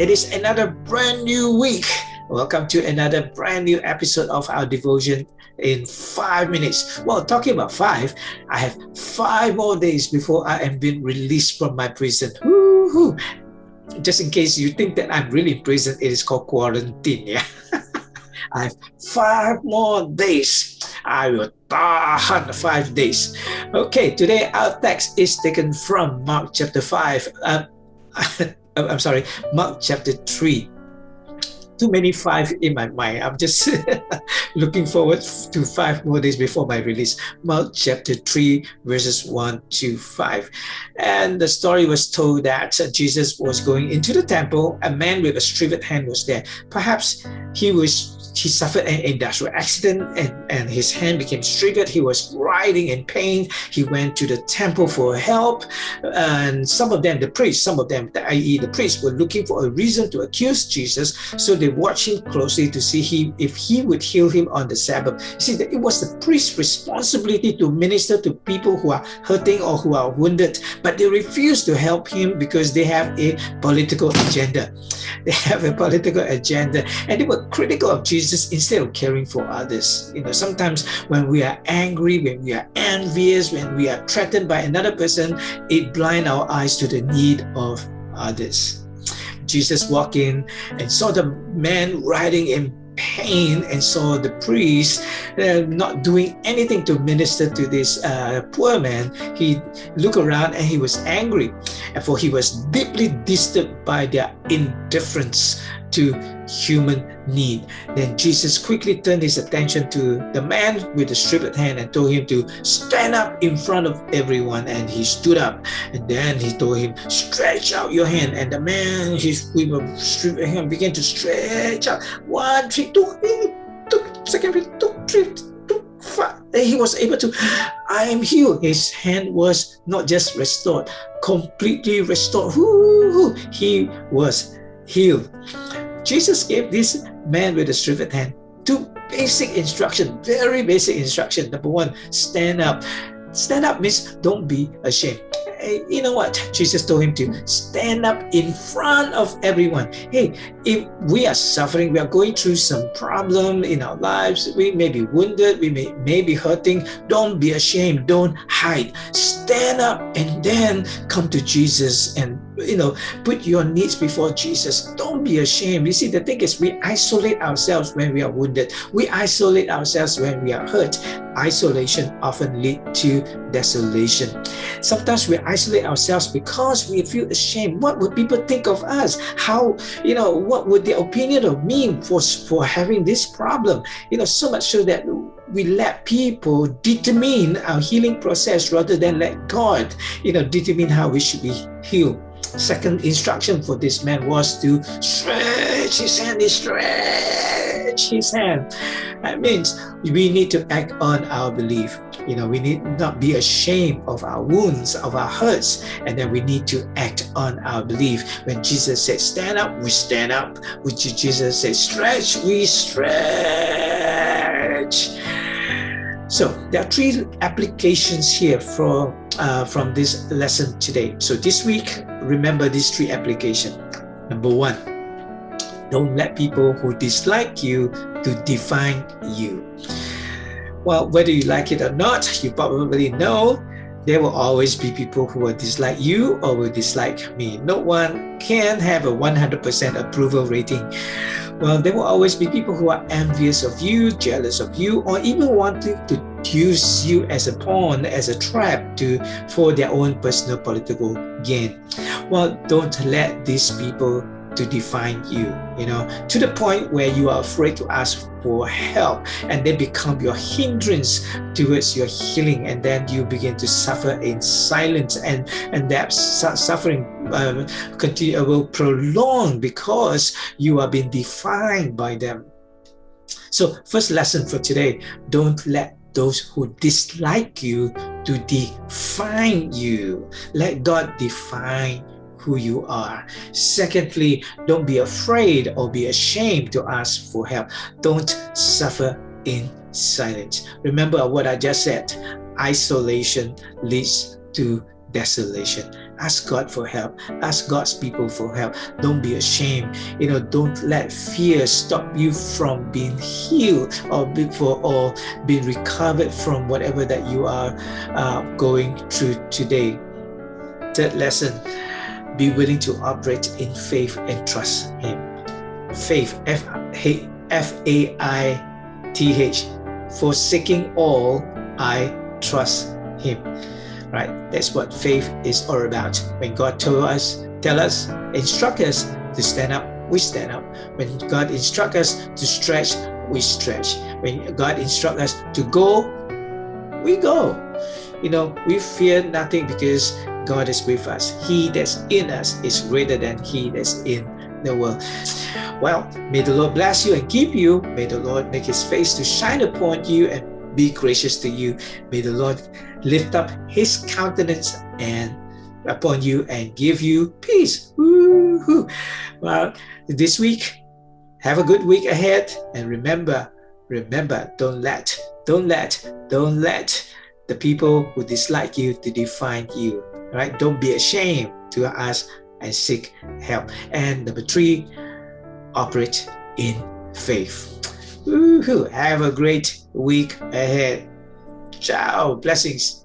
It is another brand new week. Welcome to another brand new episode of our devotion in 5 minutes. Well, talking about five, I have 5 more days before I am being released from my prison. Woo-hoo. Just in case you think that I'm really in prison, it is called quarantine. Yeah. I have 5 more days. I will tahan 5 days. Okay, today our text is taken from Mark chapter 5. I'm sorry, Mark chapter 3. Too many five in my mind. I'm just looking forward to 5 more days before my release. Mark chapter 3, verses 1 to 5. And the story was told that Jesus was going into the temple. A man with a shriveled hand was there. Perhaps he suffered an industrial accident and his hand became shriveled. He was writhing in pain. He went to the temple for help. And some of them, i.e. the priests, were looking for a reason to accuse Jesus. So they watched him closely to see if he would heal him on the Sabbath. You see, that it was the priest's responsibility to minister to people who are hurting or who are wounded, but they refused to help him because they have a political agenda. They have a political agenda, and they were critical of Jesus instead of caring for others. Sometimes when we are angry, when we are envious, when we are threatened by another person, it blinds our eyes to the need of others. Jesus walked in and saw the man writhing in pain and saw the priest not doing anything to minister to this poor man. He looked around and he was angry, and for he was deeply disturbed by their indifference to human need. Then Jesus quickly turned his attention to the man with the shriveled hand and told him to stand up in front of everyone. And he stood up, and then he told him, stretch out your hand. And the man with a shriveled hand began to stretch out. 1, 3, 2, second, 2, 3, 2, 5. And he was able to, I am healed. His hand was not just restored, completely restored. He was healed. Jesus gave this man with a shriveled hand 2 basic instructions, very basic instructions. Number 1, stand up. Stand up means don't be ashamed. You know what? Jesus told him to stand up in front of everyone. Hey, if we are suffering, we are going through some problem in our lives, we may be wounded, we may be hurting, don't be ashamed, don't hide. Stand up and then come to Jesus and put your needs before Jesus. Don't be ashamed. You see, the thing is, we isolate ourselves when we are wounded. We isolate ourselves when we are hurt. Isolation often leads to desolation. Sometimes we isolate ourselves because we feel ashamed. What would people think of us? What would their opinion of me for having this problem? So much so that we let people determine our healing process rather than let God, determine how we should be healed. Second instruction for this man was to stretch his hand. Stretch his hand. That means we need to act on our belief. We need not be ashamed of our wounds, of our hurts, and then we need to act on our belief. When Jesus said stand up, we stand up. When Jesus said stretch, we stretch. So there are 3 applications here from this lesson today. So this week, remember these 3 applications. Number 1, don't let people who dislike you to define you. Well, whether you like it or not, you probably know there will always be people who will dislike you or will dislike me. No one can have a 100% approval rating. Well, there will always be people who are envious of you, jealous of you, or even wanting to use you as a pawn, as a trap for their own personal political gain. Well, don't let these people to define you, to the point where you are afraid to ask for help, and they become your hindrance towards your healing, and then you begin to suffer in silence, and that suffering will prolong because you are being defined by them. So first lesson for today, don't let those who dislike you to define you. Let God define who you are. Secondly, don't be afraid or be ashamed to ask for help. Don't suffer in silence. Remember what I just said. Isolation leads to desolation. Ask God for help. Ask God's people for help. Don't be ashamed. Don't let fear stop you from being healed or being recovered from whatever that you are going through today. Third lesson, be willing to operate in faith and trust Him. Faith, F-A-I-T-H, forsaking all, I trust Him. Right? That's what faith is all about. When God tell us, instruct us to stand up, we stand up. When God instruct us to stretch, we stretch. When God instruct us to go, we go. We fear nothing because God is with us. He that's in us is greater than he that's in the world. Well, may the Lord bless you and keep you. May the Lord make his face to shine upon you and be gracious to you. May the Lord lift up his countenance and upon you and give you peace. Woo-hoo. Well, this week, have a good week ahead. And remember, don't let the people who dislike you to define you. Right? Don't be ashamed to ask and seek help. And number 3, operate in faith. Woo-hoo. Have a great week ahead. Ciao. Blessings.